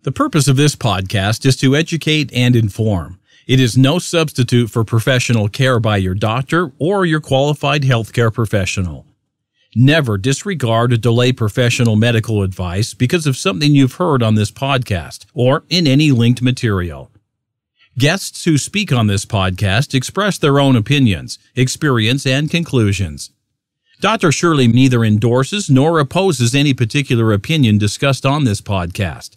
The purpose of this podcast is to educate and inform. It is no substitute for professional care by your doctor or your qualified healthcare professional. Never disregard or delay professional medical advice because of something you've heard on this podcast or in any linked material. Guests who speak on this podcast express their own opinions, experience, and conclusions. Dr. Shirley neither endorses nor opposes any particular opinion discussed on this podcast.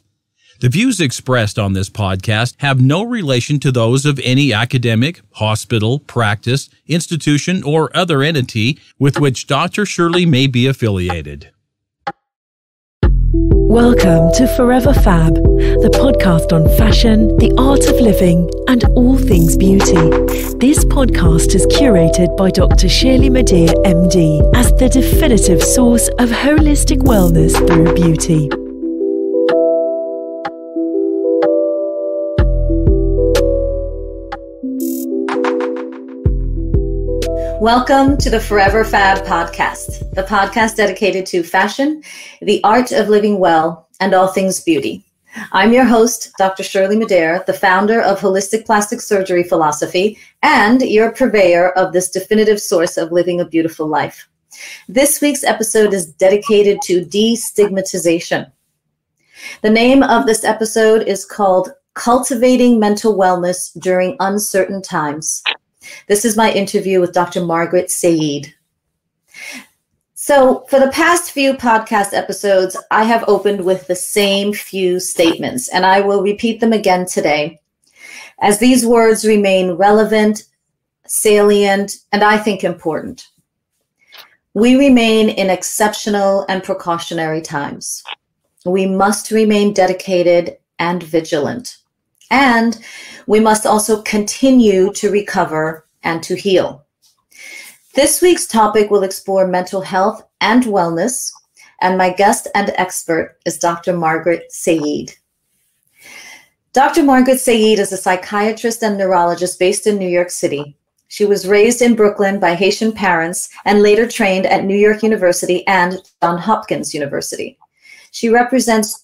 The views expressed on this podcast have no relation to those of any academic, hospital, practice, institution, or other entity with which Dr. Shirley may be affiliated. Welcome to Forever Fab, the podcast on fashion, the art of living, and all things beauty. This podcast is curated by Dr. Shirley Madhere MD as the definitive source of holistic wellness through beauty. Welcome to the Forever Fab podcast, the podcast dedicated to fashion, the art of living well, and all things beauty. I'm your host, Dr. Shirley Madhere, the founder of Holistic Plastic Surgery Philosophy and your purveyor of this definitive source of living a beautiful life. This week's episode is dedicated to destigmatization. The name of this episode is called Cultivating Mental Wellness During Uncertain Times. This is my interview with Dr. Margaret Seide. So for the past few podcast episodes, I have opened with the same few statements, and I will repeat them again today, as these words remain relevant, salient, and I think important. We remain in exceptional and precautionary times. We must remain dedicated and vigilant. And we must also continue to recover and to heal. This week's topic will explore mental health and wellness, and my guest and expert is Dr. Margaret Seide. Dr. Margaret Seide is a psychiatrist and neurologist based in New York City. She was raised in Brooklyn by Haitian parents and later trained at New York University and Johns Hopkins University. She represents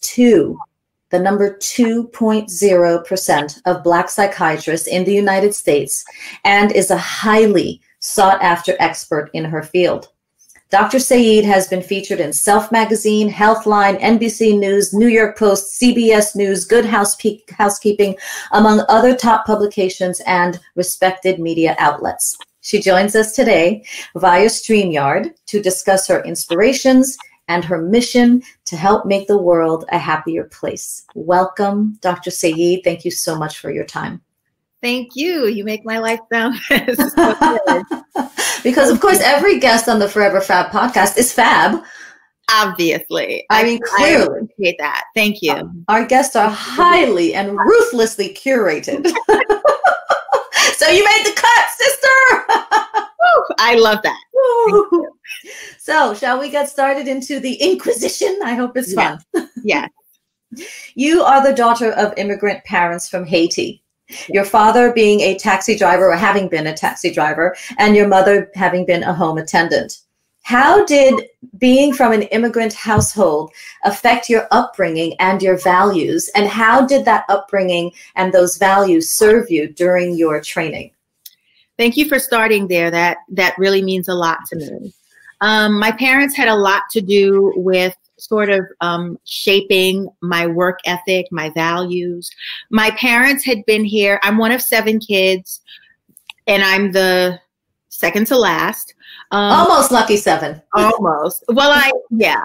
the number 2.0% of Black psychiatrists in the United States and is a highly sought-after expert in her field. Dr. Seide has been featured in Self Magazine, Healthline, NBC News, New York Post, CBS News, Good Housekeeping, among other top publications and respected media outlets. She joins us today via StreamYard to discuss her inspirations and her mission to help make the world a happier place. Welcome, Dr. Seide. Thank you so much for your time. Thank you. You make my life sound so good. Because, of course, every guest on the Forever Fab podcast is fab. Obviously. I mean, clearly. I appreciate that. Thank you. Our guests are highly and ruthlessly curated. So you made the cut, sister! I love that. So, shall we get started into the Inquisition? I hope it's fun. Yes. You are the daughter of immigrant parents from Haiti. Your father being a taxi driver, or having been a taxi driver, and your mother having been a home attendant. How did being from an immigrant household affect your upbringing and your values? And how did that upbringing and those values serve you during your training? Thank you for starting there. That really means a lot to me. My parents had a lot to do with sort of shaping my work ethic, my values. My parents had been here. I'm one of 7 kids, and I'm the second to last. Almost lucky 7. Almost. Well, yeah.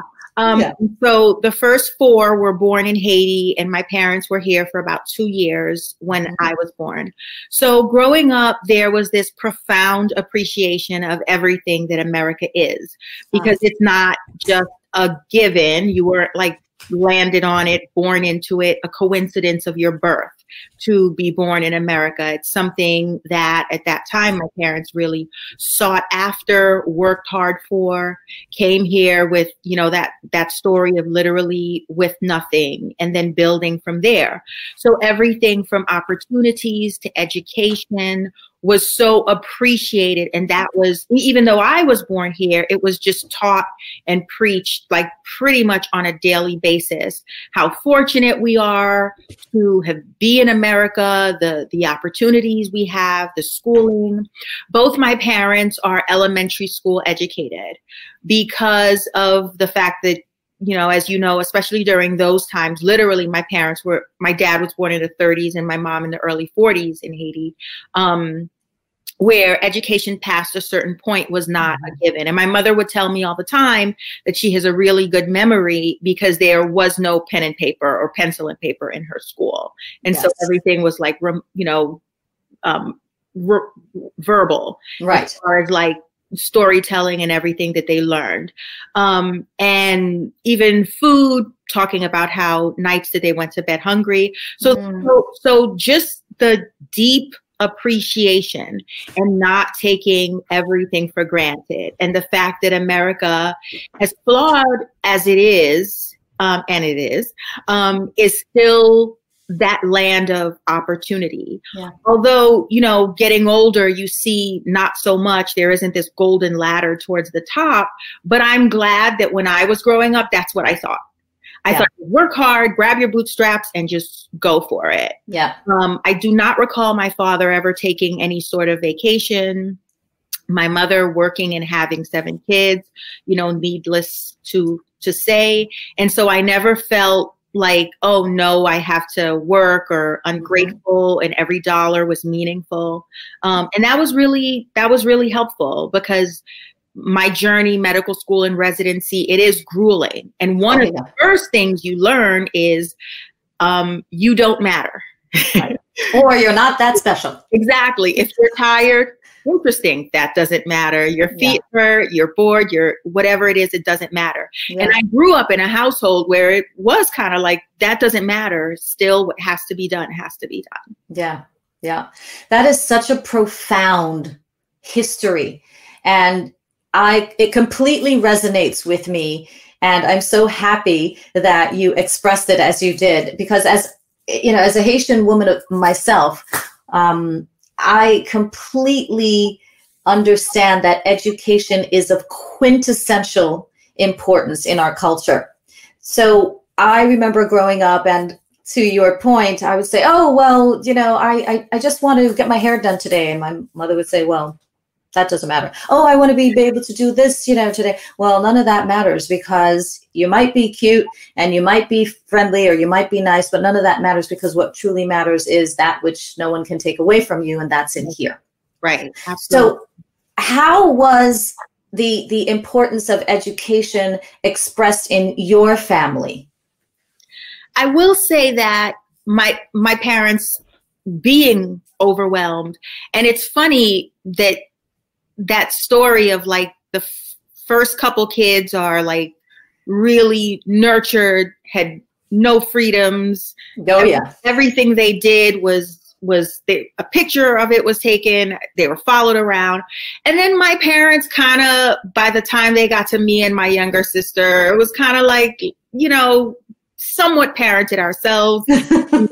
So the first 4 were born in Haiti, and my parents were here for about 2 years when I was born. So growing up, there was this profound appreciation of everything that America is, because it's not just a given. You weren't like landed on it, born into it, a coincidence of your birth to be born in America. It's something that at that time my parents really sought after, worked hard for, came here with, you know, that story of literally with nothing and then building from there. So everything from opportunities to education, was so appreciated. And that was, even though I was born here, it was just taught and preached like pretty much on a daily basis, how fortunate we are to be in America, the opportunities we have, the schooling. Both my parents are elementary school educated because of the fact that, you know, as you know, especially during those times, literally my dad was born in the 30s and my mom in the early 40s in Haiti, where education past a certain point was not a given. And my mother would tell me all the time that she has a really good memory because there was no pen and paper or pencil and paper in her school. And so everything was like, verbal, right? As far as like storytelling and everything that they learned. And even food, talking about how nights that they went to bed hungry. So just the deep appreciation and not taking everything for granted. And the fact that America, as flawed as it is, and it is still that land of opportunity. Yeah. Although, you know, getting older, you see not so much. There isn't this golden ladder towards the top. But I'm glad that when I was growing up, that's what I thought. I thought, work hard, grab your bootstraps, and just go for it. Yeah. I do not recall my father ever taking any sort of vacation. My mother working and having 7 kids, you know, needless to say. And so I never felt like, oh no, I have to work, or ungrateful, and every dollar was meaningful. And that was really helpful, because my journey, medical school and residency, it is grueling. And one of the first things you learn is you don't matter. Right. Or you're not that special. Exactly. If you're tired, interesting, that doesn't matter. Your feet hurt, you're bored, you're whatever it is, it doesn't matter. Yeah. And I grew up in a household where it was kind of like, that doesn't matter. Still, what has to be done has to be done. Yeah. Yeah. That is such a profound history. And it completely resonates with me. And I'm so happy that you expressed it as you did, because as you know, as a Haitian woman of myself, I completely understand that education is of quintessential importance in our culture. So I remember growing up, and to your point, I would say, oh, well, you know, I just want to get my hair done today. And my mother would say, well, that doesn't matter. Oh, I want to be able to do this, you know, today. Well, none of that matters, because you might be cute and you might be friendly or you might be nice, but none of that matters, because what truly matters is that which no one can take away from you, and that's in here. Right. Absolutely. So how was the importance of education expressed in your family? I will say that my parents being overwhelmed, and it's funny that story of like the first couple kids are like really nurtured, had no freedoms. Oh yeah. Everything they did was a picture of it was taken. They were followed around. And then my parents kind of, by the time they got to me and my younger sister, it was kind of like, you know, somewhat parented ourselves,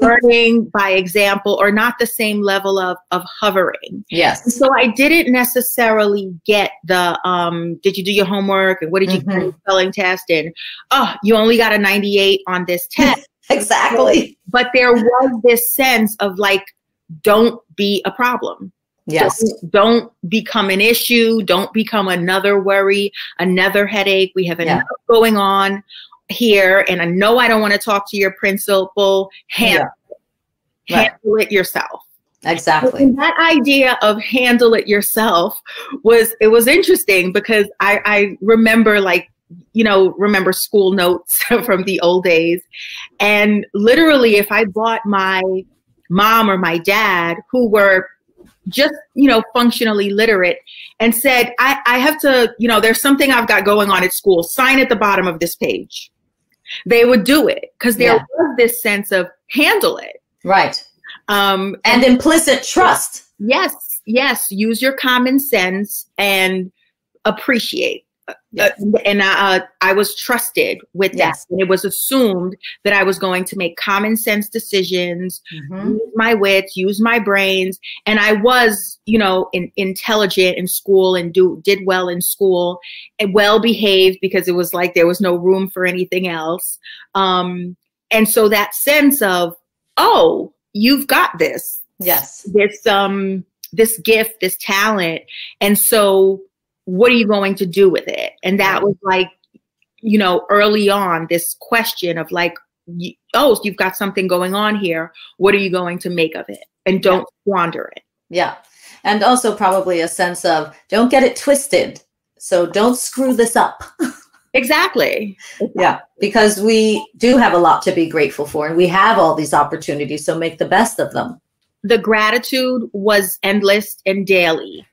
learning by example, or not the same level of hovering. Yes. And so I didn't necessarily get the, did you do your homework? And what did you do in the spelling test? And, oh, you only got a 98 on this test. Exactly. But there was this sense of like, don't be a problem. Yes. Don't become an issue. Don't become another worry, another headache. We have enough going on here, and I know I don't want to talk to your principal. Handle it yourself. Exactly. And that idea of handle it yourself was interesting, because I remember, like, you know, remember school notes from the old days. And literally, if I bought my mom or my dad, who were just, you know, functionally literate, and said, I have to, you know, there's something I've got going on at school, sign at the bottom of this page, they would do it, because there was this sense of handle it. Right. And implicit trust. Yes. Use your common sense and appreciate. I was trusted with that. And it was assumed that I was going to make common sense decisions, use my wits, use my brains. And I was, you know, intelligent in school and did well in school and well behaved, because it was like there was no room for anything else. And so that sense of, oh, you've got this. Yes. This gift, this talent. And so what are you going to do with it? And that was like, you know, early on, this question of like, oh, you've got something going on here. What are you going to make of it? And don't squander it. Yeah. And also probably a sense of don't get it twisted. So don't screw this up. Exactly. Yeah. Because we do have a lot to be grateful for, and we have all these opportunities. So make the best of them. The gratitude was endless and daily.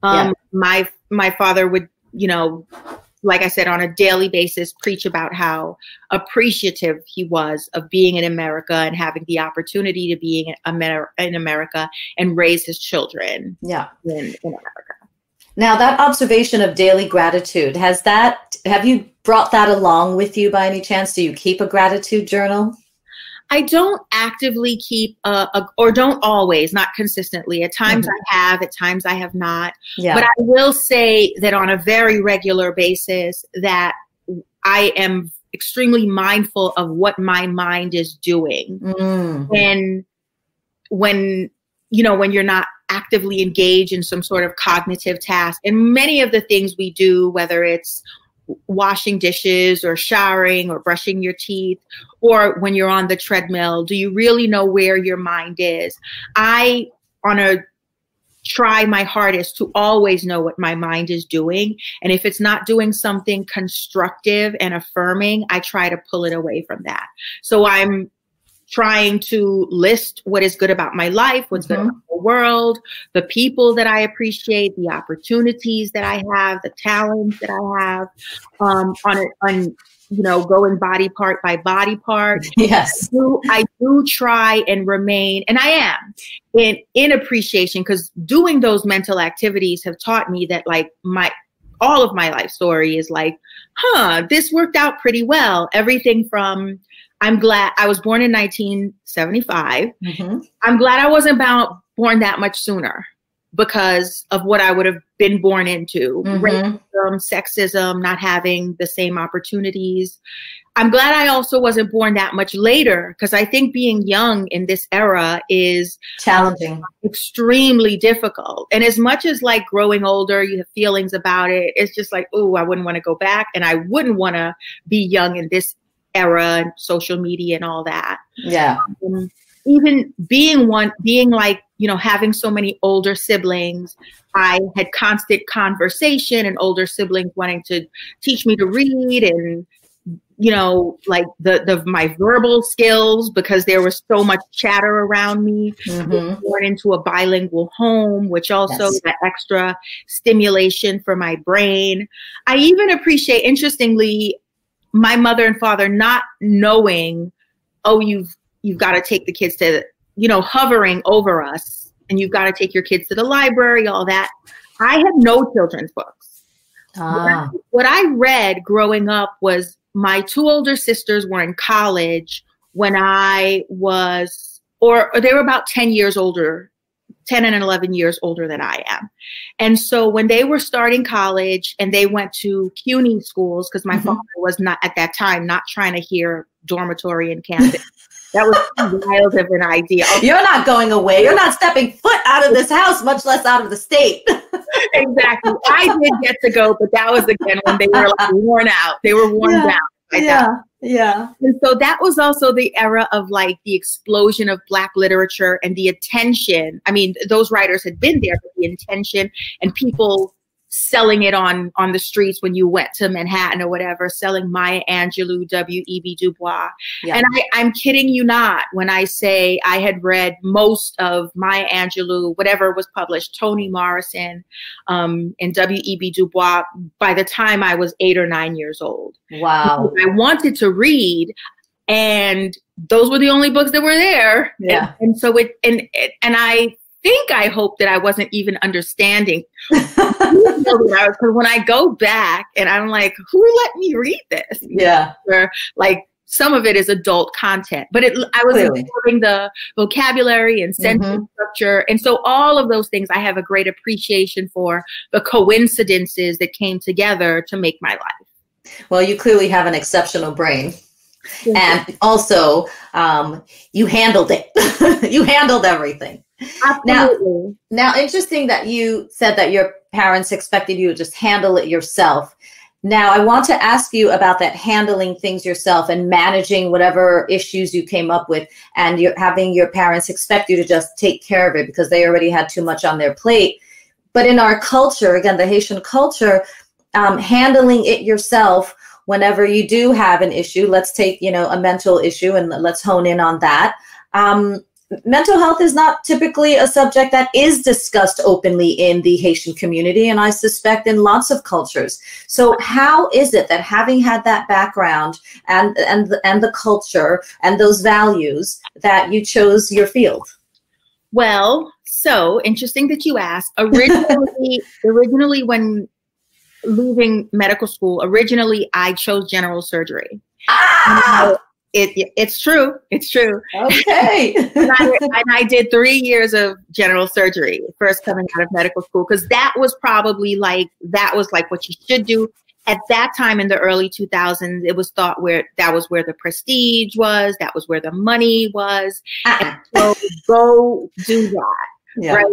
My father would, you know, like I said, on a daily basis, preach about how appreciative he was of being in America and having the opportunity to be in America and raise his children in America. Now, that observation of daily gratitude, have you brought that along with you by any chance? Do you keep a gratitude journal? I don't actively keep or don't always, not consistently. At times I have, at times I have not. Yeah. But I will say that on a very regular basis that I am extremely mindful of what my mind is doing. And when you're not actively engaged in some sort of cognitive task, and many of the things we do, whether it's washing dishes or showering or brushing your teeth, or when you're on the treadmill, do you really know where your mind is? I try my hardest to always know what my mind is doing. And if it's not doing something constructive and affirming, I try to pull it away from that. So I'm trying to list what is good about my life, what's good about the world, the people that I appreciate, the opportunities that I have, the talents that I have, on going body part by body part. Yes. I do try and remain, and I am in appreciation, because doing those mental activities have taught me that like all of my life story is like, this worked out pretty well. Everything from, I'm glad I was born in 1975. I'm glad I wasn't born that much sooner because of what I would have been born into. Racism, sexism, not having the same opportunities. I'm glad I also wasn't born that much later, because I think being young in this era is challenging, extremely difficult. And as much as like growing older, you have feelings about it, it's just like, oh, I wouldn't want to go back, and I wouldn't want to be young in this era and social media and all that. Yeah. Even being like, having so many older siblings, I had constant conversation and older siblings wanting to teach me to read, and like my verbal skills, because there was so much chatter around me. Born into a bilingual home, which also that extra stimulation for my brain. I even appreciate, interestingly, my mother and father not knowing, oh, you've got to take the kids to, hovering over us, and you've got to take your kids to the library, all that. I had no children's books. What I read growing up was my two older sisters were in college when I was, or they were about 10 years older, 10 and 11 years older than I am. And so when they were starting college and they went to CUNY schools, because my father was not at that time, not trying to hear dormitory and campus. That was too wild of an idea. You're not going away. You're not stepping foot out of this house, much less out of the state. Exactly. I did get to go, but that was again when they were like worn out. They were worn down. Yeah. And so that was also the era of like the explosion of Black literature and the attention. I mean, those writers had been there, but the intention and people selling it on the streets when you went to Manhattan or whatever, selling Maya Angelou, W.E.B. Du Bois. Yeah. And I'm kidding you not when I say I had read most of Maya Angelou, whatever was published, Toni Morrison, and W.E.B. Du Bois by the time I was 8 or 9 years old. Wow. I wanted to read, and those were the only books that were there. Yeah. And so I hope that I wasn't even understanding Because when I go back and I'm like, who let me read this? Yeah. Or like some of it is adult content, but I was absorbing the vocabulary and sentence structure. And so all of those things I have a great appreciation for the coincidences that came together to make my life. Well, you clearly have an exceptional brain. And also, you handled it. You handled everything. Absolutely. Now, interesting that you said that your parents expected you to just handle it yourself. Now, I want to ask you about that handling things yourself and managing whatever issues you came up with, and having your parents expect you to just take care of it because they already had too much on their plate. But in our culture, again, the Haitian culture, handling it yourself whenever you do have an issue, let's take, a mental issue and let's hone in on that. Mental health is not typically a subject that is discussed openly in the Haitian community, and I suspect in lots of cultures. So how is it that, having had that background and the culture and those values, that you chose your field? Well, so interesting that you asked. Originally when leaving medical school, I chose general surgery. It's true. It's true. Okay. and I did 3 years of general surgery first coming out of medical school, because that was probably like what you should do. At that time in the early 2000s, it was thought that was where the prestige was, that was where the money was. And so go do that. Right.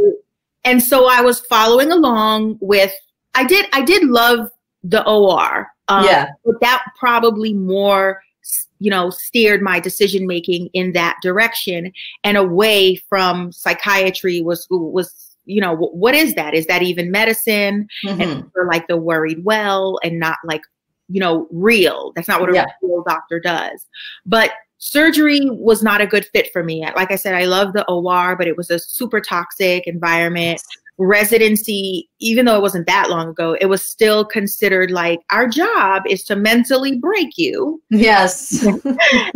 And so I was following along with, I did love the OR. But that probably more steered my decision making in that direction and away from psychiatry. Was what is that? Is that even medicine? And for like the worried well and not like real. That's not what a real doctor does. But surgery was not a good fit for me. Like I said, I love the OR, but it was a super toxic environment. Residency, even though it wasn't that long ago, it was still considered like, our job is to mentally break you. Yes. And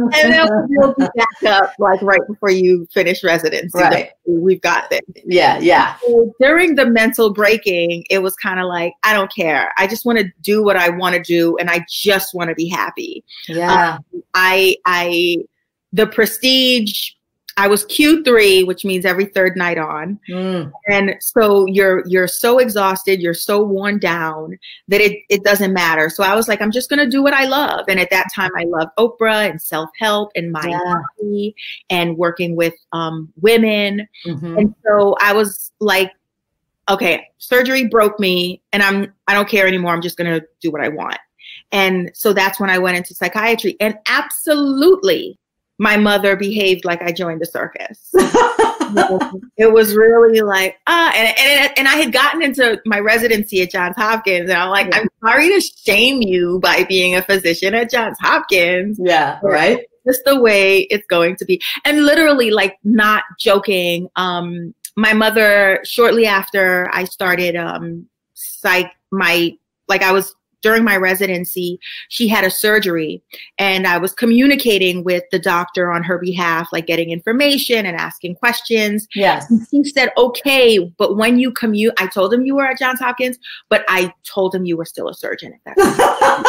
then we'll be back up like right before you finish residency. Right. We've got this. Yeah. So during the mental breaking, it was kind of like, I don't care. I just want to do what I want to do. And I just want to be happy. Yeah. The prestige, I was Q3, which means every third night on. And so you're so exhausted, you're so worn down that it doesn't matter. So I was like, I'm just going to do what I love. And at that time, I loved Oprah and self-help and mind body and working with women. And so I was like, okay, surgery broke me and I don't care anymore. I'm just going to do what I want. And so that's when I went into psychiatry. And absolutely, my mother behaved like I joined the circus. It was really like, and I had gotten into my residency at Johns Hopkins, and I'm like, I'm sorry to shame you by being a physician at Johns Hopkins. Yeah, right. Just the way it's going to be. And literally, like, not joking, my mother, shortly after I started during my residency, she had a surgery, and I was communicating with the doctor on her behalf, like getting information and asking questions. Yes. And he said, okay, but when you commute, I told him you were at Johns Hopkins, but I told him you were still a surgeon at that time.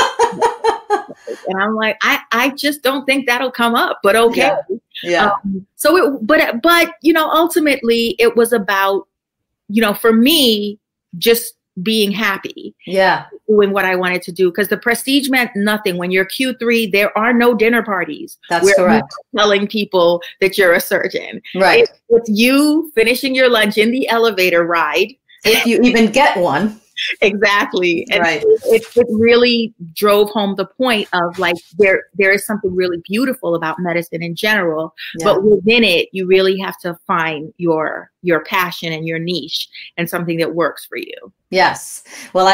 And I'm like, I just don't think that'll come up, but okay. Yeah. But ultimately it was about, for me, just being happy. Yeah. Doing what I wanted to do, because the prestige meant nothing. When you're Q3, there are no dinner parties. That's correct. Telling people that you're a surgeon. Right. It's you finishing your lunch in the elevator ride. If you even get one. Exactly. And right. It really drove home the point of like, there is something really beautiful about medicine in general, but within it, you really have to find your passion and your niche and something that works for you. Yes. Well,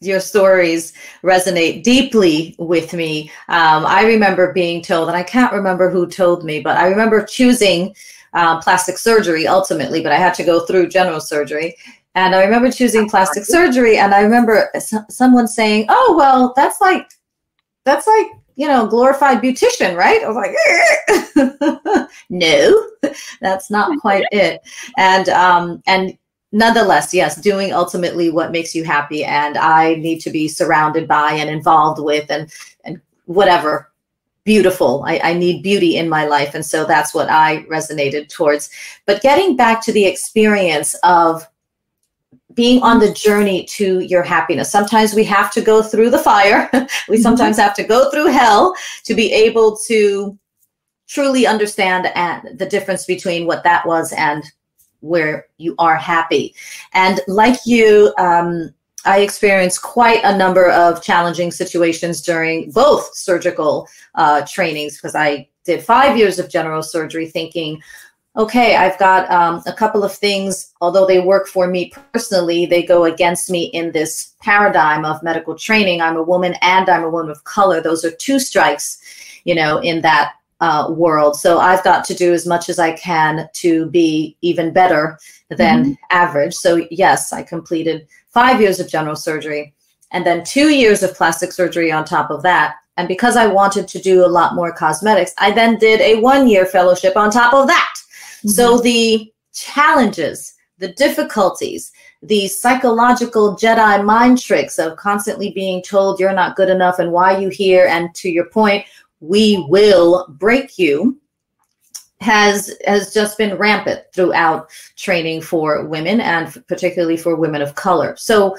your stories resonate deeply with me. I remember being told, and I can't remember who told me, but I remember choosing plastic surgery ultimately, but I had to go through general surgery. And I remember choosing plastic surgery, and I remember someone saying, "Oh, well, that's like, glorified beautician, right?" I was like, "No, that's not quite it." And nonetheless, yes, doing ultimately what makes you happy. And I need to be surrounded by and involved with and whatever beautiful. I need beauty in my life. And so that's what I resonated towards. But getting back to the experience of being on the journey to your happiness. Sometimes we have to go through the fire. We sometimes have to go through hell to be able to truly understand the difference between what that was and where you are happy. And like you, I experienced quite a number of challenging situations during both surgical trainings, because I did 5 years of general surgery thinking, okay, I've got a couple of things, although they work for me personally, they go against me in this paradigm of medical training. I'm a woman and I'm a woman of color. Those are two strikes, in that world. So I've got to do as much as I can to be even better than average. So yes, I completed 5 years of general surgery and then 2 years of plastic surgery on top of that. And because I wanted to do a lot more cosmetics, I then did a 1-year fellowship on top of that. So the challenges, the difficulties, the psychological Jedi mind tricks of constantly being told you're not good enough and why you here, and to your point, we will break you, has just been rampant throughout training for women and particularly for women of color. So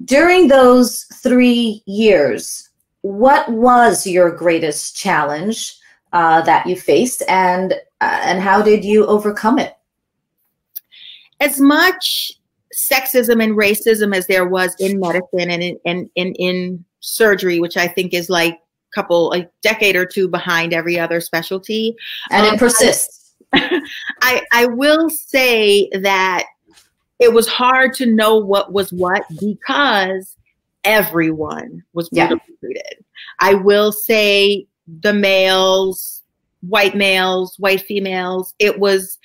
during those 3 years, what was your greatest challenge that you faced, and how did you overcome it? As much sexism and racism as there was in medicine and in surgery, which I think is like a decade or two behind every other specialty. And it persists. I will say that it was hard to know what was what because everyone was brutally treated. I will say the males, white females, it was,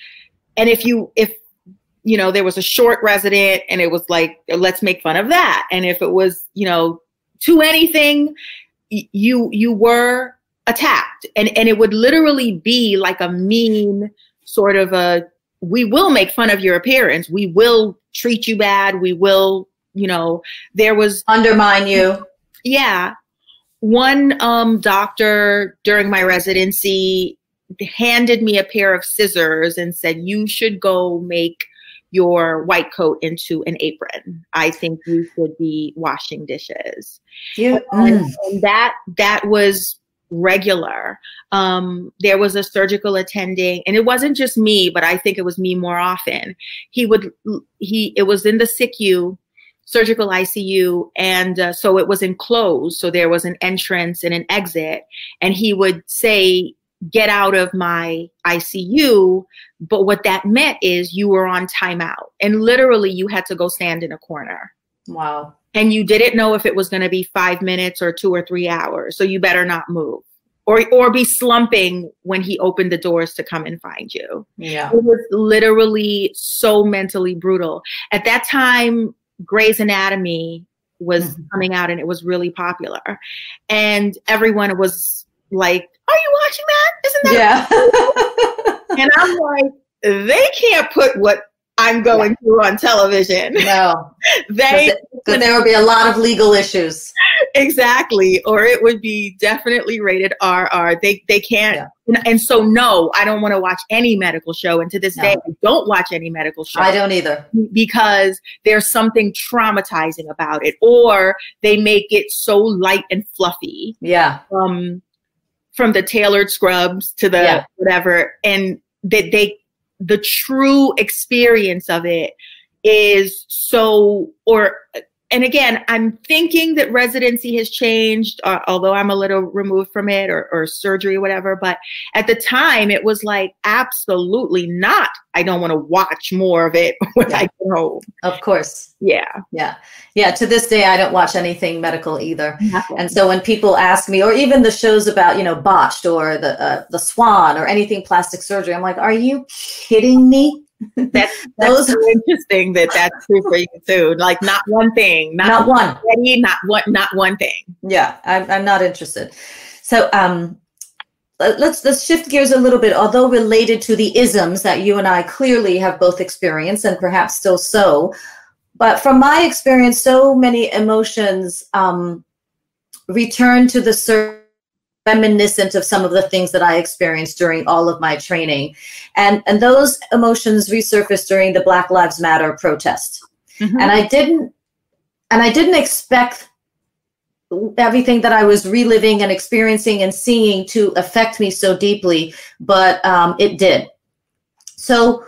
and if there was a short resident and it was like, let's make fun of that. And if it was, to anything, you were attacked, and it would literally be like a mean sort of we will make fun of your appearance. We will treat you bad. We will, there was undermine you. Yeah. One doctor during my residency handed me a pair of scissors and said, you should go make your white coat into an apron. I think you should be washing dishes. Yeah. And that was regular. There was a surgical attending, and it wasn't just me, but I think it was me more often. It was in the SICU, surgical ICU. And so it was enclosed. So there was an entrance and an exit. And he would say, get out of my ICU. But what that meant is you were on timeout. And literally you had to go stand in a corner. Wow. And you didn't know if it was going to be 5 minutes or 2 or 3 hours. So you better not move. Or be slumping when he opened the doors to come and find you. Yeah. It was literally so mentally brutal. At that time, Grey's Anatomy was coming out and it was really popular. And everyone was like, are you watching that? Isn't that? Yeah. And I'm like, they can't put what I'm going through on television. No. Because there would be a lot of legal issues. Exactly. Or it would be definitely rated RR. They can't. Yeah. And so, no, I don't want to watch any medical show. And to this day, I don't watch any medical show. I don't either. Because there's something traumatizing about it. Or they make it so light and fluffy. Yeah. From the tailored scrubs to the whatever. And the true experience of it is and again, I'm thinking that residency has changed, although I'm a little removed from it, or surgery or whatever. But at the time, it was like, absolutely not. I don't want to watch more of it when I get home. Of course. Yeah. Yeah. Yeah. To this day, I don't watch anything medical either. And so when people ask me, or even the shows about, Botched or the Swan or anything plastic surgery, I'm like, are you kidding me? That's so interesting that's true for you too. Like not one thing, not one thing. Yeah, I'm not interested. So let's shift gears a little bit, although related to the isms that you and I clearly have both experienced and perhaps still so. But from my experience, so many emotions return to the surface, reminiscent of some of the things that I experienced during all of my training. And those emotions resurfaced during the Black Lives Matter protest. Mm-hmm. And I didn't expect everything that I was reliving and experiencing and seeing to affect me so deeply, but it did. So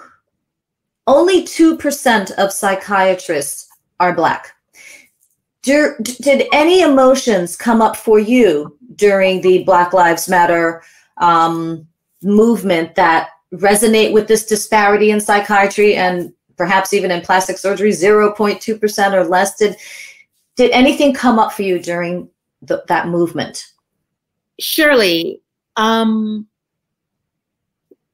only 2% of psychiatrists are Black. Did any emotions come up for you during the Black Lives Matter movement that resonate with this disparity in psychiatry and perhaps even in plastic surgery, 0.2% or less? Did anything come up for you during that movement? Shirley,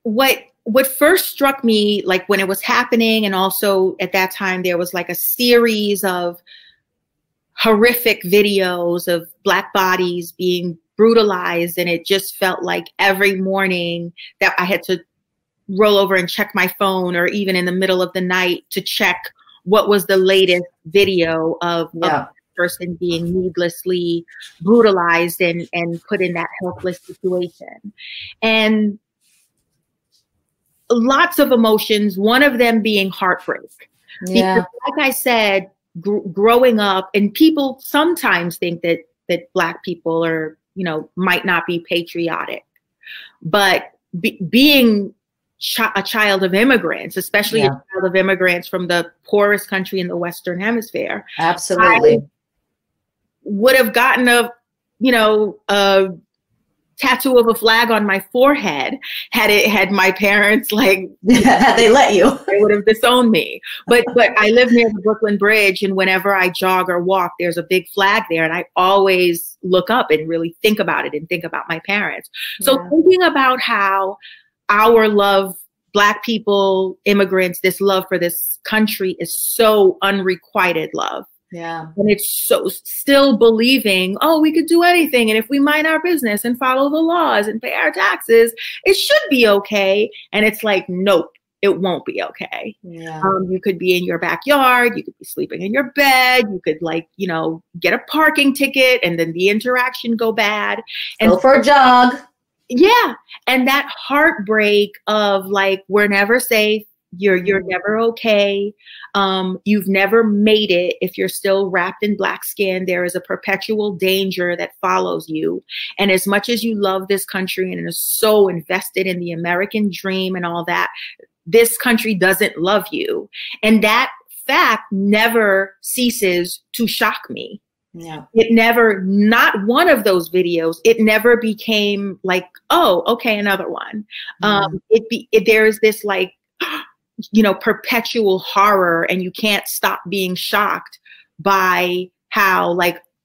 what first struck me, like when it was happening, and also at that time there was like a series of horrific videos of Black bodies being brutalized, and it just felt like every morning that I had to roll over and check my phone, or even in the middle of the night to check what was the latest video of a person being needlessly brutalized and put in that helpless situation. And lots of emotions, one of them being heartbreak. Because like I said, growing up, and people sometimes think that Black people are, might not be patriotic, but being a child of immigrants, especially a child of immigrants from the poorest country in the Western Hemisphere, absolutely, I would have gotten a tattoo of a flag on my forehead had my parents had they let you. They would have disowned me. But I live near the Brooklyn Bridge, and whenever I jog or walk, there's a big flag there, and I always look up and really think about it and think about my parents. So thinking about how our love, Black people, immigrants, this love for this country is so unrequited love. Yeah. And it's so still believing, oh, we could do anything. And if we mind our business and follow the laws and pay our taxes, it should be okay. And it's like, nope, it won't be okay. Yeah. You could be in your backyard. You could be sleeping in your bed. You could get a parking ticket, and then the interaction go bad. And go for a jog. Yeah. And that heartbreak of we're never safe. You're never okay. You've never made it. If you're still wrapped in Black skin, there is a perpetual danger that follows you. And as much as you love this country and are so invested in the American dream and all that, this country doesn't love you. And that fact never ceases to shock me. Yeah. It never, not one of those videos, it never became like, oh, okay, another one. There's this perpetual horror, and you can't stop being shocked by how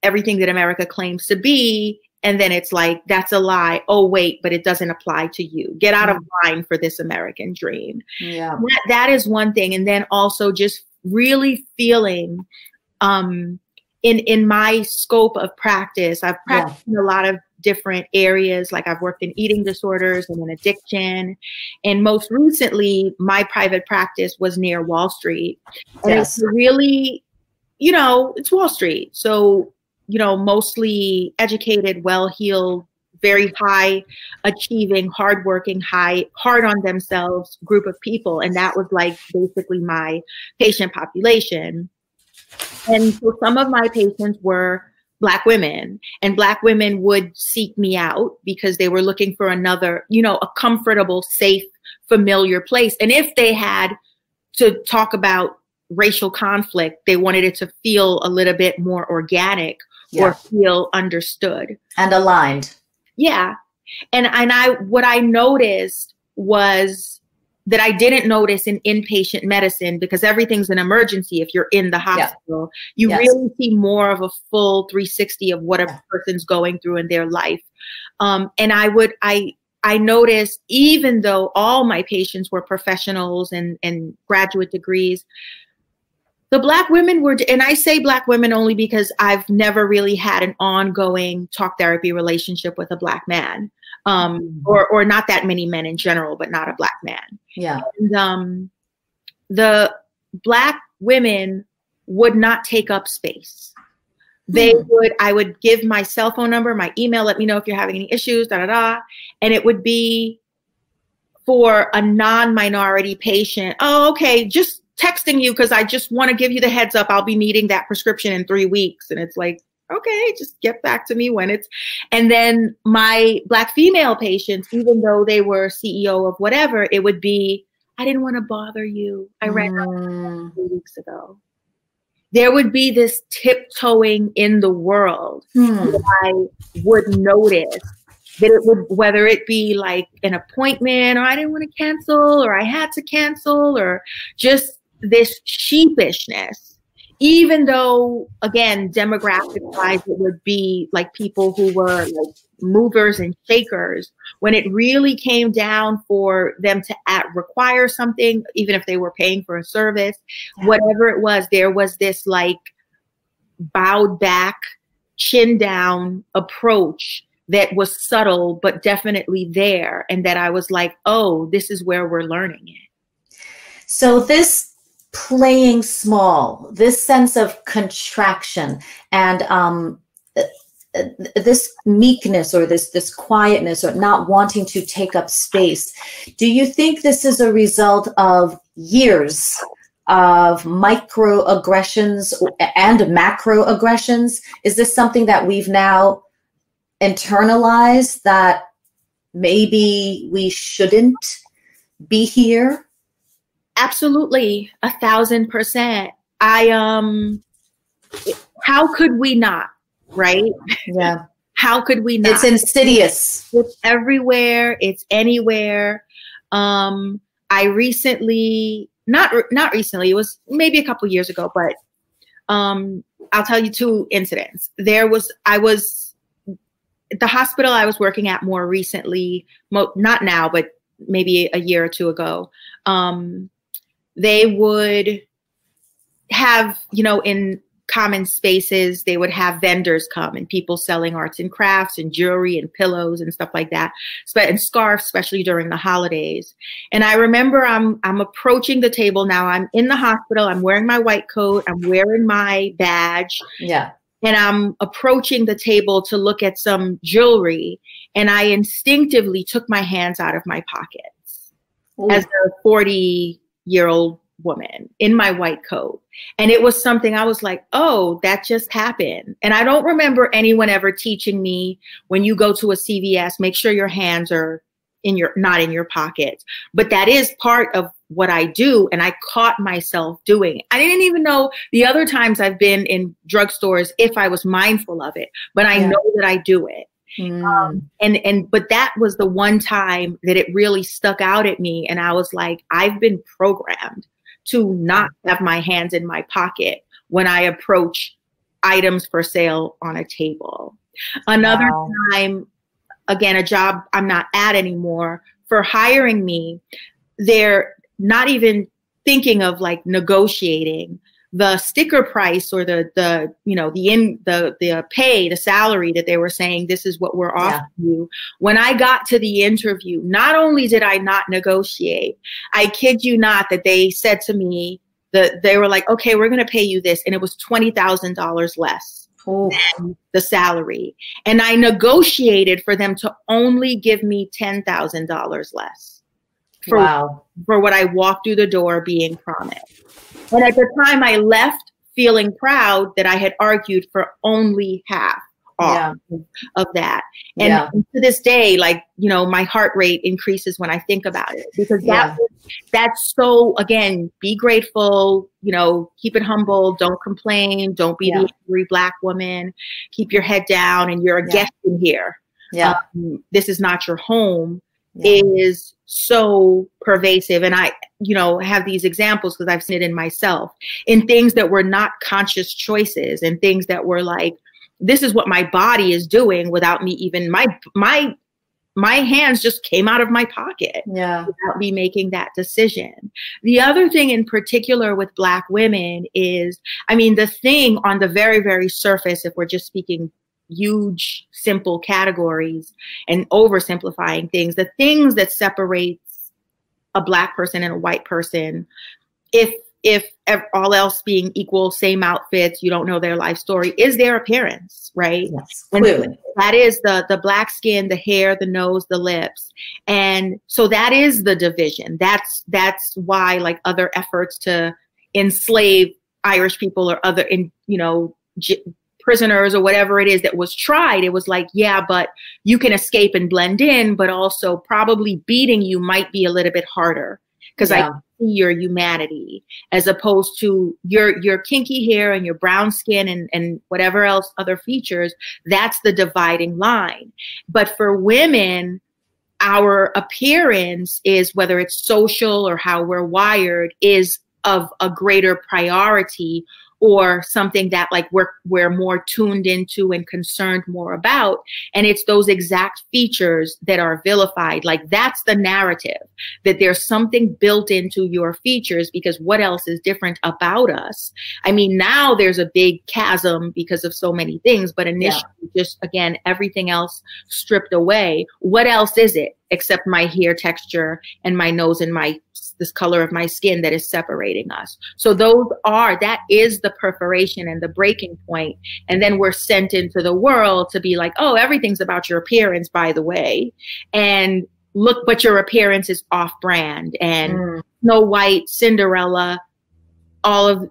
everything that America claims to be. And then it's like, that's a lie. Oh, wait, but it doesn't apply to you. Get out of line for this American dream. Yeah. That is one thing. And then also just really feeling, in my scope of practice, I've practiced in a lot of different areas. I've worked in eating disorders and in addiction. And most recently, my private practice was near Wall Street. And it's really, it's Wall Street. So, mostly educated, well-heeled, very high achieving, hardworking, hard on themselves group of people. And that was basically my patient population. And so some of my patients were Black women, and Black women would seek me out because they were looking for another, a comfortable, safe, familiar place. And if they had to talk about racial conflict, they wanted it to feel a little bit more organic or feel understood. And aligned. Yeah. And what I noticed was that I didn't notice in inpatient medicine, because everything's an emergency. If you're in the hospital, you really see more of a full 360 of what a person's going through in their life. And I noticed, even though all my patients were professionals and graduate degrees, the Black women were, and I say Black women only because I've never really had an ongoing talk therapy relationship with a Black man. or not that many men in general, but not a Black man. Yeah. And, the Black women would not take up space. I would give my cell phone number, my email, let me know if you're having any issues, and it would be for a non-minority patient. Oh, okay, just texting you because I just want to give you the heads up. I'll be needing that prescription in 3 weeks. And it's like, okay, just get back to me when it's. And then my Black female patients, even though they were CEO of whatever, it would be, I didn't want to bother you. I ran out 3 weeks ago. There would be this tiptoeing in the world that I would notice that it would, whether it be like an appointment or I didn't want to cancel or I had to cancel or just this sheepishness, even though, again, demographic-wise, it would be like people who were like movers and shakers. When it really came down for them to require something, even if they were paying for a service, whatever it was, there was this like bowed back, chin down approach that was subtle, but definitely there. And that I was like, oh, this is where we're learning it. So this playing small, this sense of contraction and this meekness or this quietness or not wanting to take up space, do you think this is a result of years of microaggressions and macroaggressions? Is this something that we've now internalized that maybe we shouldn't be here? Absolutely, 1,000%. How could we not, right? Yeah. How could we not? It's insidious. It's everywhere. It's anywhere. I recently, not recently, it was maybe a couple years ago, but I'll tell you 2 incidents. The hospital I was working at more recently, not now, but maybe a year or 2 ago, they would have, in common spaces, they would have vendors come and people selling arts and crafts and jewelry and pillows and stuff like that, and scarves, especially during the holidays. And I remember I'm approaching the table now. I'm in the hospital. I'm wearing my white coat. I'm wearing my badge. Yeah. And I'm approaching the table to look at some jewelry. And I instinctively took my hands out of my pockets. Ooh. As a 40-year-old woman in my white coat. And it was something I was like, oh, that just happened. And I don't remember anyone ever teaching me, when you go to a CVS, make sure your hands are not in your pockets. But that is part of what I do. And I caught myself doing it. I didn't even know the other times I've been in drugstores if I was mindful of it, but I know that I do it. But that was the one time that it really stuck out at me. And I was like, I've been programmed to not have my hands in my pocket when I approach items for sale on a table. Another time, again, a job I'm not at anymore, for hiring me, they're not even thinking of like negotiating the sticker price or the pay, the salary that they were saying, this is what we're offering you. When I got to the interview, not only did I not negotiate, I kid you not that they said to me that they were like, okay, we're going to pay you this. And it was $20,000 less than the salary. And I negotiated for them to only give me $10,000 less for what I walked through the door being promised. And at the time I left feeling proud that I had argued for only half off of that. And to this day, like, my heart rate increases when I think about it, because that's so, again, be grateful, keep it humble, don't complain, don't be the angry Black woman, keep your head down, and you're a guest in here. This is not your home. Is so pervasive. And I, have these examples because I've seen it in myself, in things that were not conscious choices and things that were like, this is what my body is doing without me even, my hands just came out of my pocket without me making that decision. The other thing in particular with Black women is, the thing on the very, very surface, if we're just speaking, huge, simple categories and oversimplifying things. The things that separates a Black person and a white person, if all else being equal, same outfits, you don't know their life story, is their appearance, right? Yes, clearly. And that is the Black skin, the hair, the nose, the lips. And so that is the division. That's why, like, other efforts to enslave Irish people or other, prisoners or whatever it is that was tried, it was like, yeah, but you can escape and blend in, but also probably beating you might be a little bit harder because I see your humanity, as opposed to your kinky hair and your brown skin and whatever else other features. That's the dividing line. But for women, our appearance is, whether it's social or how we're wired, is of a greater priority, or something that, like, we're more tuned into and concerned more about. And it's those exact features that are vilified. Like, that's the narrative, that there's something built into your features, because what else is different about us? I mean, now there's a big chasm because of so many things, but initially, just, again, everything else stripped away. What else is it except my hair texture and my nose and this color of my skin that is separating us? So that is the perforation and the breaking point. And then we're sent into the world to be like, oh, everything's about your appearance, by the way. And look, but your appearance is off brand, and Snow White, Cinderella, all of,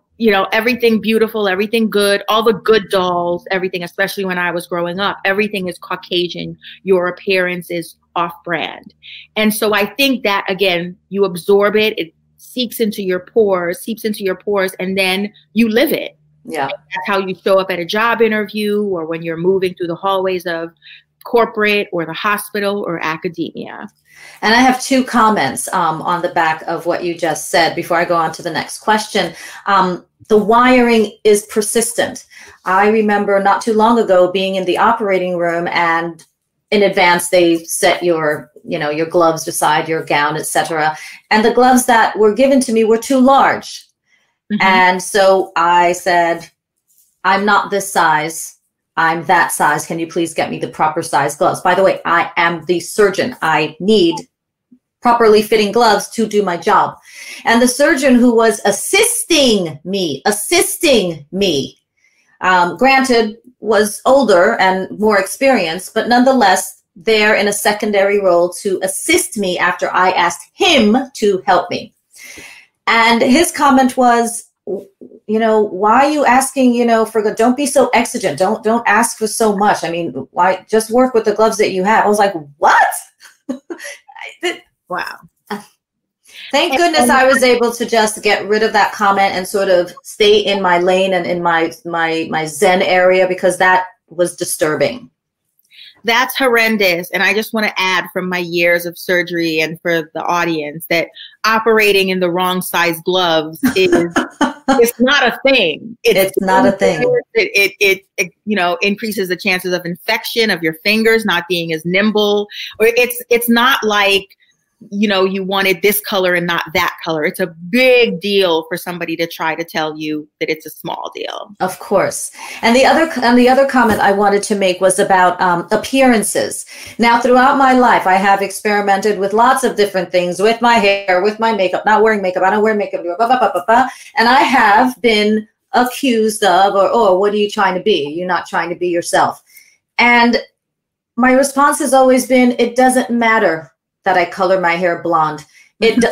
everything beautiful, everything good, all the good dolls, everything, especially when I was growing up, everything is Caucasian. Your appearance is off brand. And so I think that, again, you absorb it seeps into your pores, and then you live it. Yeah. And that's how you show up at a job interview, or when you're moving through the hallways of corporate or the hospital or academia. And I have two comments on the back of what you just said before I go on to the next question. The wiring is persistent. I remember not too long ago being in the operating room, and in advance they set your gloves beside your gown, etc. And the gloves that were given to me were too large. Mm-hmm. And so I said, I'm not this size. I'm that size. Can you please get me the proper size gloves? By the way, I am the surgeon. I need properly fitting gloves to do my job. And the surgeon who was assisting me, granted, was older and more experienced, but nonetheless there in a secondary role to assist me after I asked him to help me. And his comment was, why are you asking, don't be so exigent. Don't ask for so much. I mean, why just work with the gloves that you have? I was like, what? Wow. Thank goodness I was able to just get rid of that comment and sort of stay in my lane and in my Zen area, because that was disturbing. That's horrendous. And I just want to add, from my years of surgery and for the audience, that operating in the wrong size gloves is it's not a thing. It's not a thing. It increases the chances of infection, of your fingers not being as nimble, or it's not like, you wanted this color and not that color. It's a big deal for somebody to try to tell you that it's a small deal. Of course. And the other comment I wanted to make was about appearances. Now, throughout my life, I have experimented with lots of different things, with my hair, with my makeup, not wearing makeup. I don't wear makeup. And I have been accused of, what are you trying to be? You're not trying to be yourself. And my response has always been, it doesn't matter that I color my hair blonde. And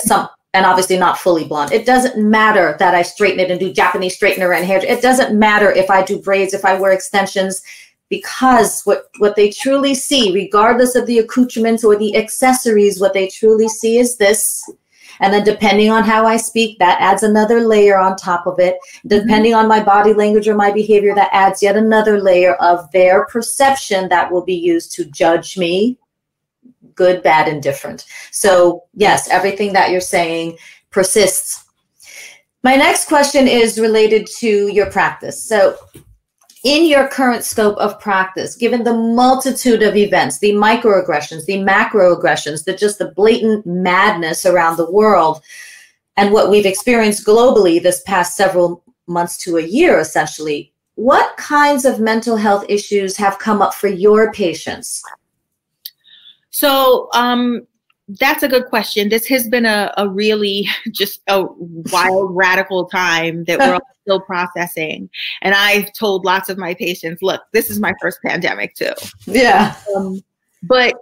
obviously not fully blonde. It doesn't matter that I straighten it and do Japanese straightener and hair. It doesn't matter if I do braids, if I wear extensions, because what they truly see, regardless of the accoutrements or the accessories, what they truly see is this. And then depending on how I speak, that adds another layer on top of it. Depending on my body language or my behavior, that adds yet another layer of their perception that will be used to judge me, good, bad, and different. So yes, everything that you're saying persists. My next question is related to your practice. So in your current scope of practice, given the multitude of events, the microaggressions, the macroaggressions, the blatant madness around the world, and what we've experienced globally this past several months to a year, essentially, what kinds of mental health issues have come up for your patients? So that's a good question. This has been a really just a wild, radical time that we're all still processing. And I've told lots of my patients, look, this is my first pandemic too. Yeah. But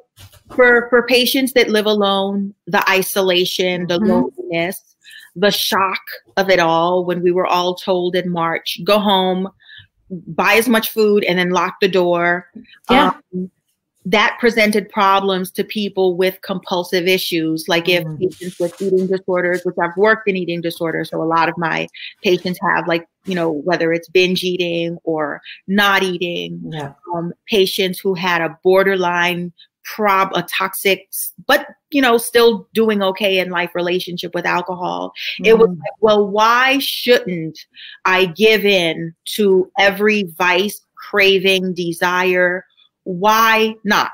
for patients that live alone, the isolation, the loneliness, the shock of it all, when we were all told in March, go home, buy as much food, and then lock the door. Yeah. That presented problems to people with compulsive issues, like if patients with eating disorders, which I've worked in eating disorders, so a lot of my patients have, like, you know, whether it's binge eating or not eating, patients who had a borderline a toxic, but, you know, still doing okay in life relationship with alcohol. It was like, well, why shouldn't I give in to every vice, craving, desire? Why not?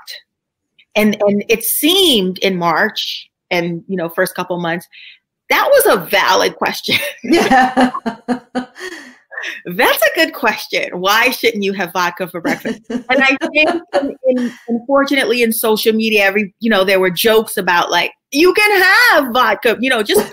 And it seemed in March and, you know, first couple months, that was a valid question. Yeah. That's a good question. Why shouldn't you have vodka for breakfast? And I think, unfortunately, in social media, there were jokes about, like, you can have vodka, you know, just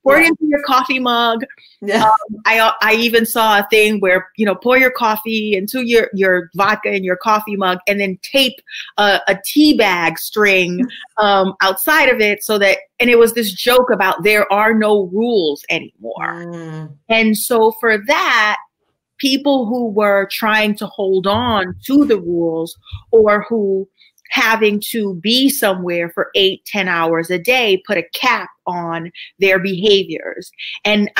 pour it into your coffee mug. Yeah. I even saw a thing where, you know, pour your coffee into your vodka in your coffee mug and then tape a tea bag string outside of it so that, and it was this joke about there are no rules anymore. And so for that, people who were trying to hold on to the rules, or who having to be somewhere for 8-10 hours a day, put a cap on their behaviors. And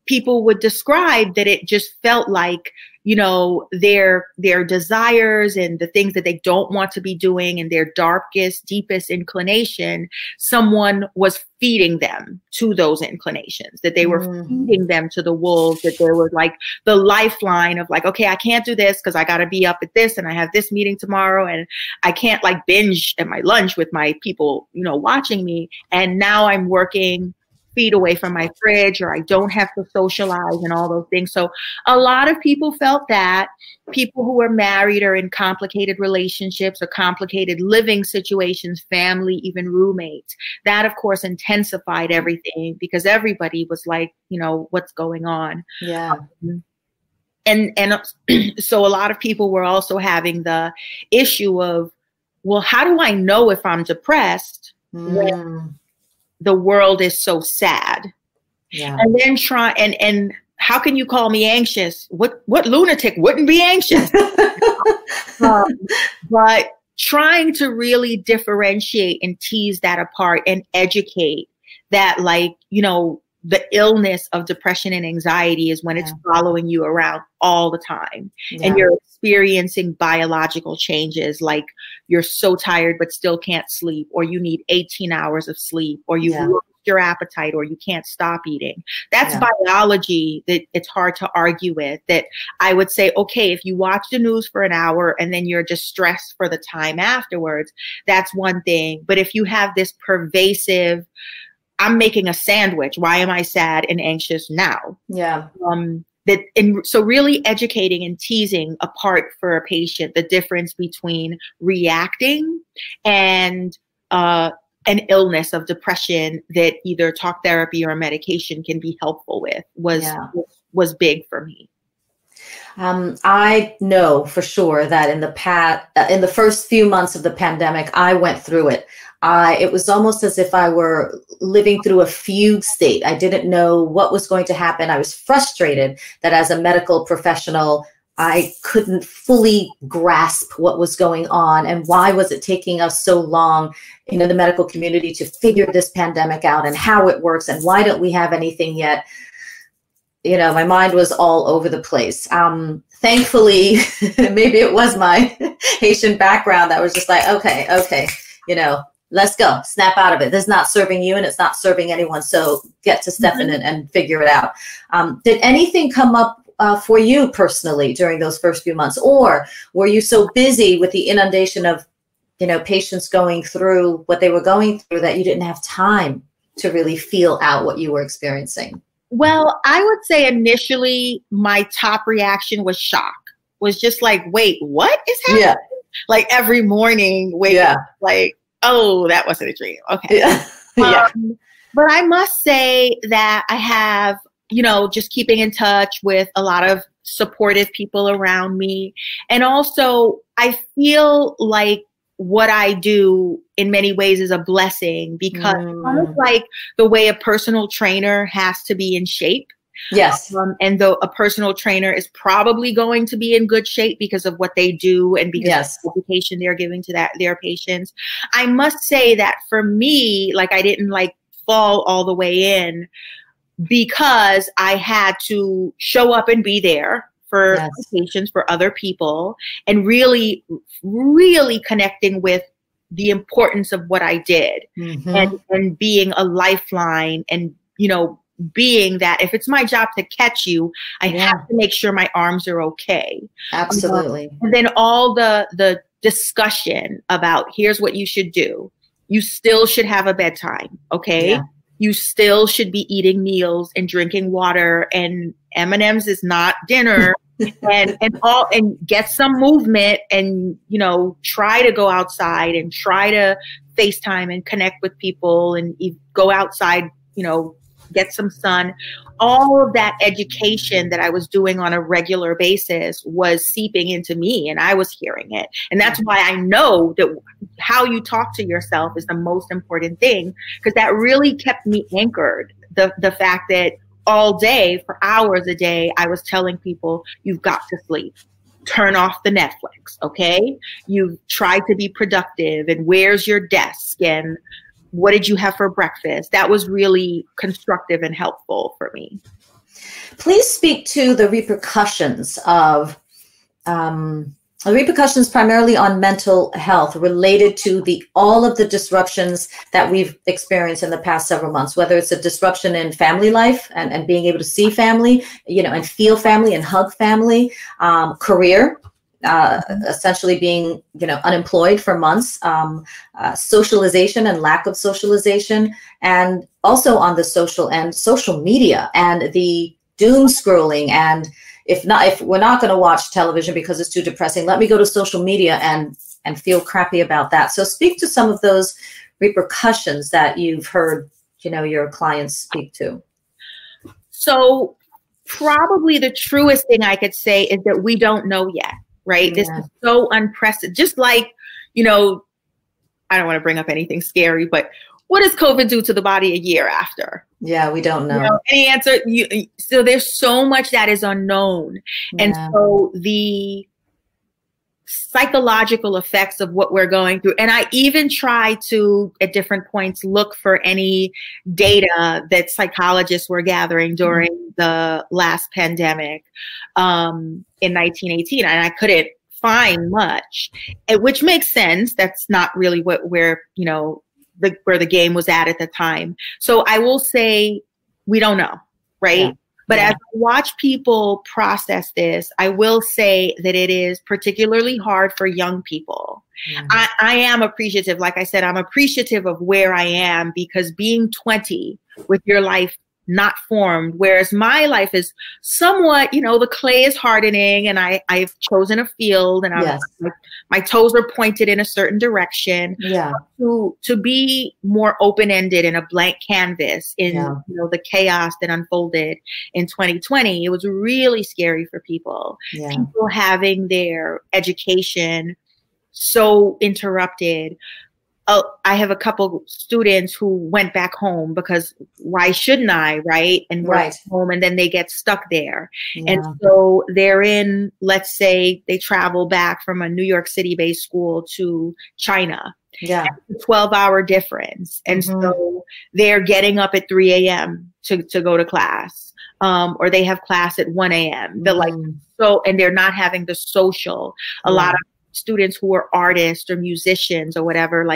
people would describe that it just felt like, you know, their desires and the things that they don't want to be doing and their darkest, deepest inclination, someone was feeding them to those inclinations, that they were feeding them to the wolves, that there was like the lifeline of like, okay, I can't do this because I got to be up at this and I have this meeting tomorrow and I can't like binge at my lunch with my people, you know, watching me. And now I'm working feet away from my fridge, or I don't have to socialize and all those things. So a lot of people felt that. People who are married or in complicated relationships or complicated living situations, family, even roommates, that of course intensified everything because everybody was like, you know, what's going on? Yeah. And so a lot of people were also having the issue of, well, how do I know if I'm depressed when the world is so sad? Yeah. And then and how can you call me anxious? What lunatic wouldn't be anxious? But trying to really differentiate and tease that apart and educate that, like, you know, the illness of depression and anxiety is when it's following you around all the time and you're experiencing biological changes, like you're so tired but still can't sleep, or you need 18 hours of sleep, or you've lost your appetite, or you can't stop eating. That's biology that it's hard to argue with. That I would say, okay, if you watch the news for an hour and then you're just stressed for the time afterwards, that's one thing. But if you have this pervasive, I'm making a sandwich, why am I sad and anxious now? Yeah. So really educating and teasing apart for a patient the difference between reacting and an illness of depression that either talk therapy or medication can be helpful with was big for me. I know for sure that in the first few months of the pandemic, I went through it. It was almost as if I were living through a fugue state. I didn't know what was going to happen. I was frustrated that as a medical professional, I couldn't fully grasp what was going on and why was it taking us so long in the medical community to figure this pandemic out and how it works and why don't we have anything yet? You know, my mind was all over the place. Thankfully, maybe it was my Haitian background that was just like, okay, you know, let's go, snap out of it. This is not serving you and it's not serving anyone. So get to step in and figure it out. Did anything come up for you personally during those first few months, or were you so busy with the inundation of, you know, patients going through what they were going through that you didn't have time to really feel out what you were experiencing? Well, I would say initially my top reaction was shock. Was just like, wait, what is happening? Yeah. Like every morning, wake up, like, oh, that wasn't a dream. Okay. Yeah. But I must say that I have, just keeping in touch with a lot of supportive people around me. And also, I feel like what I do in many ways is a blessing, because it's almost like the way a personal trainer has to be in shape. Yes. And though a personal trainer is probably going to be in good shape because of what they do and because of the education they're giving to their patients. I must say that for me, like, I didn't fall all the way in, because I had to show up and be there for patients, for other people, and really, really connecting with the importance of what I did, and being a lifeline, and, being that if it's my job to catch you, I have to make sure my arms are okay. Absolutely. And then all the discussion about, here's what you should do. You still should have a bedtime. Okay. Yeah. You still should be eating meals and drinking water, and M&Ms is not dinner. and get some movement, and, try to go outside and try to FaceTime and connect with people, and go outside, get some sun. All of that education that I was doing on a regular basis was seeping into me, and I was hearing it. And that's why I know that how you talk to yourself is the most important thing, because that really kept me anchored. The fact that all day, for hours a day, I was telling people, you've got to sleep. Turn off the Netflix, okay? You've tried to be productive, and where's your desk, and what did you have for breakfast? That was really constructive and helpful for me. Please speak to the repercussions of primarily on mental health related to all of the disruptions that we've experienced in the past several months, whether it's a disruption in family life and being able to see family, and feel family and hug family, career, essentially being, unemployed for months, socialization and lack of socialization, and also on the social end, social media and the doom scrolling. And if we're not going to watch television because it's too depressing, let me go to social media and feel crappy about that. So speak to some of those repercussions that you've heard, your clients speak to. So probably the truest thing I could say is that we don't know yet. Right. Yeah. This is so unprecedented. Just like, I don't want to bring up anything scary, but what does COVID do to the body a year after? Yeah, we don't know. Any answer? So there's so much that is unknown. Yeah. And so the psychological effects of what we're going through. And I even try to, at different points, look for any data that psychologists were gathering during the last pandemic in 1918. And I couldn't find much, which makes sense. That's not really where the game was at the time. So I will say we don't know, right? Yeah. But as I watch people process this, I will say that it is particularly hard for young people. I am appreciative. Like I said, I'm appreciative of where I am, because being 20 with your life not formed, whereas my life is somewhat, the clay is hardening, and I've chosen a field, and my toes are pointed in a certain direction. Yeah. To be more open-ended in a blank canvas in the chaos that unfolded in 2020, it was really scary for people. Yeah. People having their education so interrupted. I have a couple students who went back home because why shouldn't I, right? And work home, and then they get stuck there. Yeah. And so they're in, let's say they travel back from a New York City-based school to China. Yeah. It's a 12-hour difference. And so they're getting up at 3 a.m. to go to class. Or they have class at 1 a.m. They're and they're not having the social. A lot of students who are artists or musicians or whatever,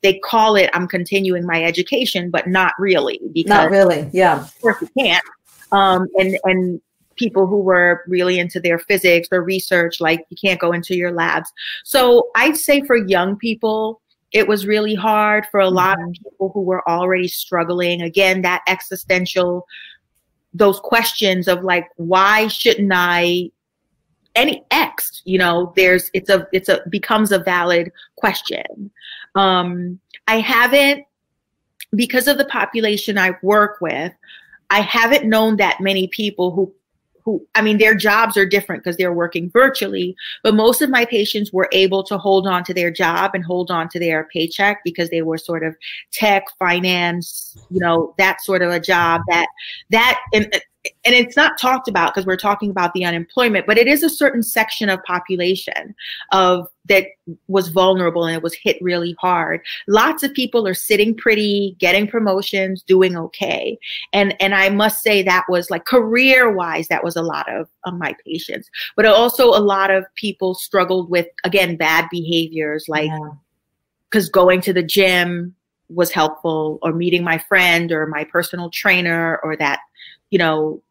they call it, I'm continuing my education, but not really. Because not really. Yeah. Of course you can't. And people who were really into their physics or research, you can't go into your labs. So I'd say for young people, it was really hard. For a lot of people who were already struggling, again, that existential those questions of like, why shouldn't I, any X, you know, becomes a valid question. I haven't, because of the population I work with, I haven't known that many people who, I mean, their jobs are different because they're working virtually, but most of my patients were able to hold on to their job and hold on to their paycheck because they were sort of tech, finance, you know, that sort of a job and it's not talked about because we're talking about the unemployment, but it is a certain section of population that was vulnerable and it was hit really hard. Lots of people are sitting pretty, getting promotions, doing okay. And I must say that was like career-wise, that was a lot of my patients. But also a lot of people struggled with, again, bad behaviors, like because going to the gym was helpful, or meeting my friend or my personal trainer, or that, you know,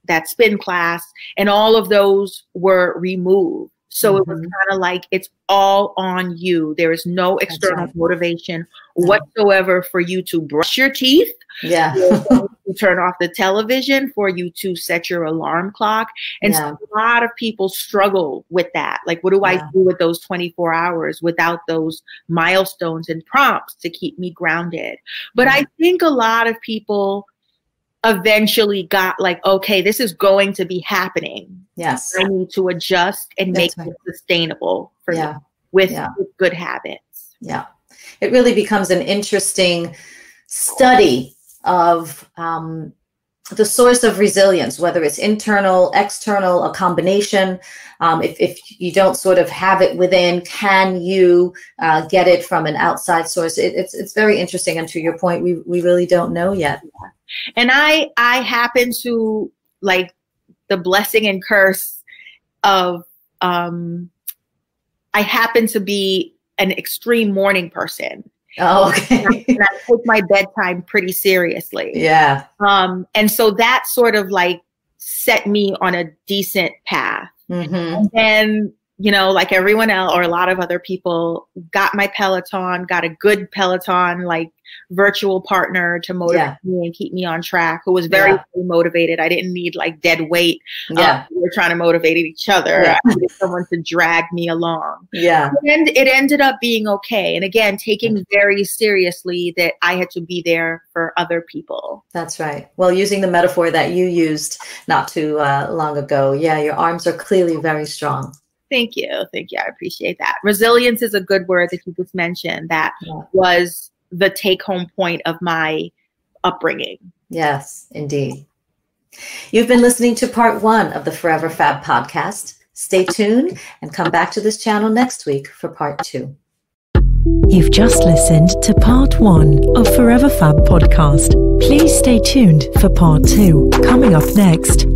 that spin class, and all of those were removed. So it was kind of like, it's all on you. There is no external motivation whatsoever for you to brush your teeth, to turn off the television, for you to set your alarm clock. And so a lot of people struggle with that. Like, what do I do with those 24 hours without those milestones and prompts to keep me grounded? But I think a lot of people eventually got like, okay, this is going to be happening. Yes. I need to adjust and make it sustainable for me with good habits. Yeah. It really becomes an interesting study of the source of resilience, whether it's internal, external, a combination. If you don't sort of have it within, can you get it from an outside source? It's very interesting. And to your point, we really don't know yet. And I happen to, like, the blessing and curse of, I happen to be an extreme morning person. Oh, okay. And I take my bedtime pretty seriously. Yeah. And so that sort of like set me on a decent path. And then, you know, like everyone else or a lot of other people, got my Peloton, got a good Peloton, like virtual partner to motivate me and keep me on track, who was very motivated. I didn't need like dead weight. We were trying to motivate each other. I needed someone to drag me along. And it ended up being okay. And again, taking very seriously that I had to be there for other people. That's right. Well, using the metaphor that you used not too long ago, your arms are clearly very strong. Thank you. Thank you. I appreciate that. Resilience is a good word that you just mentioned. That was the take-home point of my upbringing. Yes, indeed. You've been listening to part 1 of the Forever Fab podcast. Stay tuned and come back to this channel next week for part 2. You've just listened to part 1 of Forever Fab podcast. Please stay tuned for part 2, coming up next.